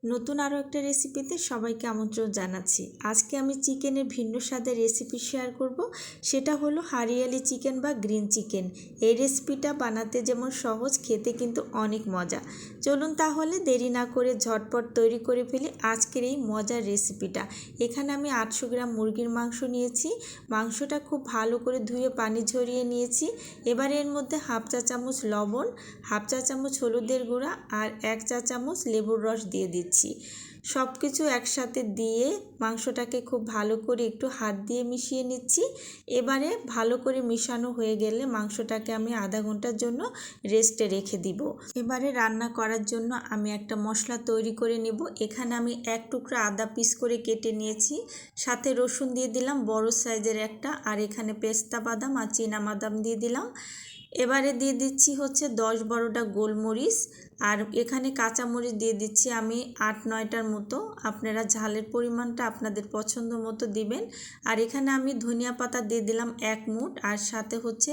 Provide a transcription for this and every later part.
নতুন আরও একটা রেসিপিতে সবাইকে আমন্ত্রণ জানাচ্ছি। আজকে আমি চিকেনের ভিন্ন স্বাদের রেসিপি শেয়ার করব। সেটা হলো হারিয়ালি চিকেন বা গ্রিন চিকেন। এই রেসিপিটা বানাতে যেমন সহজ, খেতে কিন্তু অনেক মজা। চলুন তাহলে দেরি না করে ঝটপট তৈরি করে ফেলি আজকের এই মজার রেসিপিটা। এখানে আমি 800 গ্রাম মুরগির মাংস নিয়েছি। মাংসটা খুব ভালো করে ধুয়ে পানি ঝরিয়ে নিয়েছি। এবারে এর মধ্যে হাফ চা চামচ লবণ, হাফ চা চামচ হলুদের গুঁড়া আর 1 চা চামচ লেবুর রস দিয়ে দিচ্ছি। সব কিছু একসাথে দিয়ে মাংসটাকে খুব ভালো করে একটু হাত দিয়ে মিশিয়ে নিচ্ছি। এবারে ভালো করে মিশানো হয়ে গেলে মাংসটাকে আমি আধা ঘন্টার জন্য রেস্টে রেখে দিব। এবারে রান্না করার জন্য আমি একটা মশলা তৈরি করে নেব। এখানে আমি 1 টুকরা আদা পিস করে কেটে নিয়েছি, সাথে রসুন দিয়ে দিলাম বড় সাইজের একটা, আর এখানে পেস্তা বাদাম আর চীনা বাদাম দিয়ে দিলাম। এবারে দিয়ে দিচ্ছি হচ্ছে 10-12টা গোলমরিচ, আর এখানে কাঁচামরিচ দিয়ে দিচ্ছি আমি 8-9টার মতো। আপনারা ঝালের পরিমাণটা আপনাদের পছন্দ মতো দিবেন। আর এখানে আমি ধনিয়া পাতা দিয়ে দিলাম 1 মুঠ, আর সাথে হচ্ছে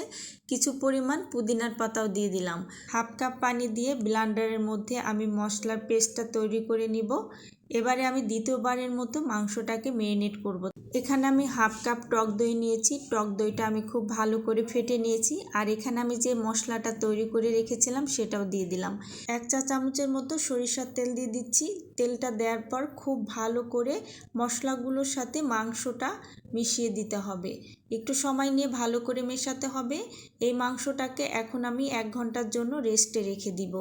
কিছু পরিমাণ পুদিনার পাতাও দিয়ে দিলাম। হাফ কাপ পানি দিয়ে ব্লেন্ডারের মধ্যে আমি মশলার পেস্টটা তৈরি করে নিব। এবারে আমি দ্বিতীয়বারের মতো মাংসটাকে ম্যারিনেট করব। এখানে আমি হাফ কাপ টক দই নিয়েছি। টক দইটা আমি খুব ভালো করে ফেটে নিয়েছি। আর এখানে আমি যে মশলাটা তৈরি করে রেখেছিলাম সেটাও দিয়ে দিলাম। 1 চা চামচের মতো সরিষার তেল দিয়ে দিচ্ছি। তেলটা দেওয়ার পর খুব ভালো করে মশলাগুলোর সাথে মাংসটা মিশিয়ে দিতে হবে। একটু সময় নিয়ে ভালো করে মেশাতে হবে। এই মাংসটাকে এখন আমি 1 ঘন্টার জন্য রেস্টে রেখে দিব।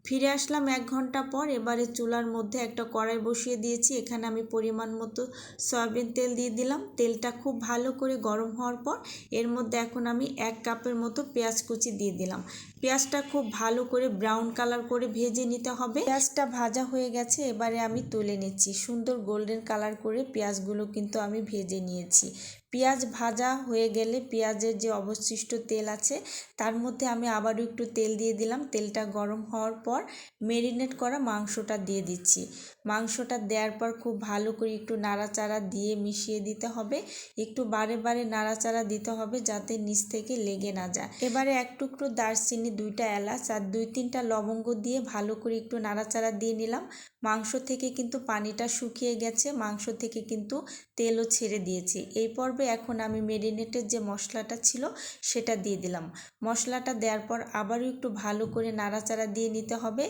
ফিরে আসলাম 1 ঘন্টা পর। এবারে চুলার মধ্যে একটা কড়াই বসিয়ে দিয়েছি। এখানে আমি পরিমাণ মতো সয়াবিন তেল দিয়ে দিলাম। তেলটা খুব ভালো করে গরম হওয়ার পর এর মধ্যে এখন আমি 1 কাপের মতো পেঁয়াজ কুচি দিয়ে দিলাম। পেঁয়াজটা খুব ভালো করে ব্রাউন কালার করে ভেজে নিতে হবে। পেঁয়াজটা ভাজা হয়ে গেছে, এবারে আমি তুলে নিচ্ছি। সুন্দর গোল্ডেন কালার করে পেঁয়াজগুলো কিন্তু আমি ভেজে নিয়েছি। পেঁয়াজ ভাজা হয়ে গেলে পেঁয়াজের যে অবশিষ্ট তেল আছে তার মধ্যে আমি আবারও একটু তেল দিয়ে দিলাম। তেলটা গরম হওয়ার পর ম্যারিনেট করা মাংসটা দিয়ে দিচ্ছি। মাংসটা দেওয়ার পর খুব ভালো করে একটু নাড়াচাড়া দিয়ে মিশিয়ে দিতে হবে। একটু বারে বারে নাড়াচাড়া দিতে হবে যাতে নিচ থেকে লেগে না যায়। এবারে 1 টুকরো দারচিনি, 2টা এলাচ আর 2-3টা লবঙ্গ দিয়ে ভালো করে একটু নাড়াচাড়া দিয়ে নিলাম। মাংস থেকে কিন্তু পানিটা শুকিয়ে গেছে, মাংস থেকে কিন্তু তেলও ছেড়ে দিয়েছে। এই পর্বে এখন আমি ম্যারিনেটের যে মশলাটা ছিল সেটা দিয়ে দিলাম। মশলাটা দেওয়ার পর আবারও একটু ভালো করে নাড়াচাড়া দিয়ে নিতে হবে।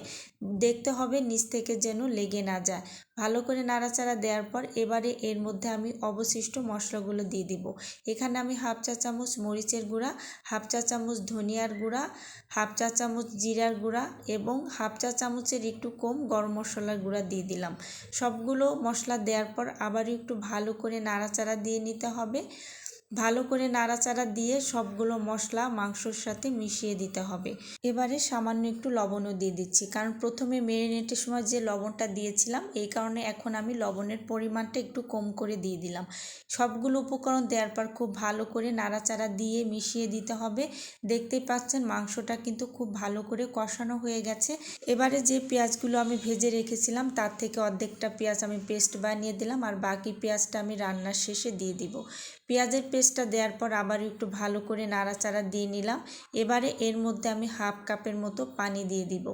দেখতে হবে নিচ থেকে যেন লেগে না যায়। ভালো করে নাড়াচাড়া দেওয়ার পর এবারে এর মধ্যে আমি অবশিষ্ট মশলাগুলো দিয়ে দিব। এখানে আমি হাফ চা চামচ মরিচের গুঁড়া, হাফ চা চামচ ধনিয়ার গুঁড়া, হাফ চা চামচ জিরার গুঁড়া এবং হাফ চা চামচের একটু কম গরম মশলার গুঁড়া দিয়ে দিলাম। সবগুলো মশলা দেওয়ার পর আবারও একটু ভালো করে নাড়াচাড়া দিয়ে নিতে হবে। ভালো করে নাড়াচাড়া দিয়ে সবগুলো মশলা মাংসর সাথে মিশিয়ে দিতে হবে। এবারে সামান্য একটু লবণও দিয়ে দিচ্ছি, কারণ প্রথমে ম্যারিনেটের সময় যে লবণটা দিয়েছিলাম এই কারণে এখন আমি লবণের পরিমাণটা একটু কম করে দিয়ে দিলাম। সবগুলো উপকরণ দেওয়ার পর খুব ভালো করে নাড়াচাড়া দিয়ে মিশিয়ে দিতে হবে। দেখতেই পাচ্ছেন মাংসটা কিন্তু খুব ভালো করে কষানো হয়ে গেছে। এবারে যে পেঁয়াজগুলো আমি ভেজে রেখেছিলাম তার থেকে অর্ধেকটা পেঁয়াজ আমি পেস্ট বানিয়ে দিলাম, আর বাকি পেঁয়াজটা আমি রান্নার শেষে দিয়ে দিব। পেঁয়াজের পেস্টটা দেওয়ার পর আবার একটু ভালো করে নাড়াচাড়া দিয়ে নিলাম। এবারে এর মধ্যে আমি হাফ কাপের মতো পানি দিয়ে দিব।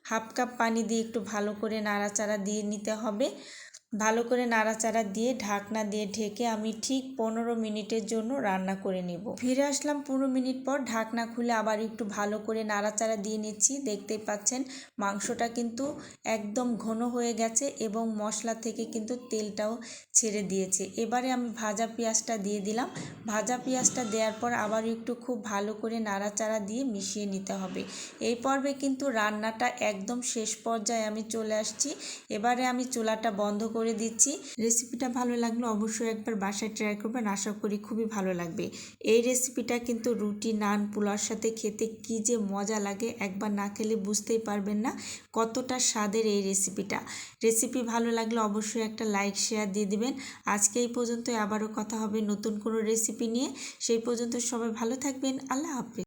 হাফ কাপ পানি দিয়ে একটু ভালো করে নাড়াচাড়া দিয়ে নিতে হবে। ভালো করে নাড়াচাড়া দিয়ে ঢাকনা দিয়ে ঢেকে আমি ঠিক 15 মিনিটের জন্য রান্না করে নেব। ফিরে আসলাম 15 মিনিট পর। ঢাকনা খুলে আবার একটু ভালো করে নাড়াচাড়া দিয়ে নিচ্ছি। দেখতেই পাচ্ছেন মাংসটা কিন্তু একদম ঘন হয়ে গেছে এবং মশলা থেকে কিন্তু তেলটাও ছেড়ে দিয়েছে। এবারে আমি ভাজা পেঁয়াজটা দিয়ে দিলাম। ভাজা পেঁয়াজটা দেওয়ার পর আবার একটু খুব ভালো করে নাড়াচাড়া দিয়ে মিশিয়ে নিতে হবে। এই পর্বে কিন্তু রান্নাটা একদম শেষ পর্যায়ে আমি চলে আসছি। এবারে আমি চুলাটা বন্ধ করে দিচ্ছি। রেসিপিটা ভালো লাগলে অবশ্যই একবার বাসায় ট্রাই করবেন, আশা করি খুবই ভালো লাগবে। এই রেসিপিটা কিন্তু রুটি, নান, পোলাওর সাথে খেতে কি যে মজা লাগে, একবার না খেলে বুঝতেই পারবেন না কতটা স্বাদের এই রেসিপিটা। রেসিপি ভালো লাগলে অবশ্যই একটা লাইক শেয়ার দিয়ে দিবেন। আজকে এই পর্যন্ত, আবারও কথা হবে নতুন কোনো রেসিপি নিয়ে। সেই পর্যন্ত সবাই ভালো থাকবেন। আল্লাহ হাফেজ।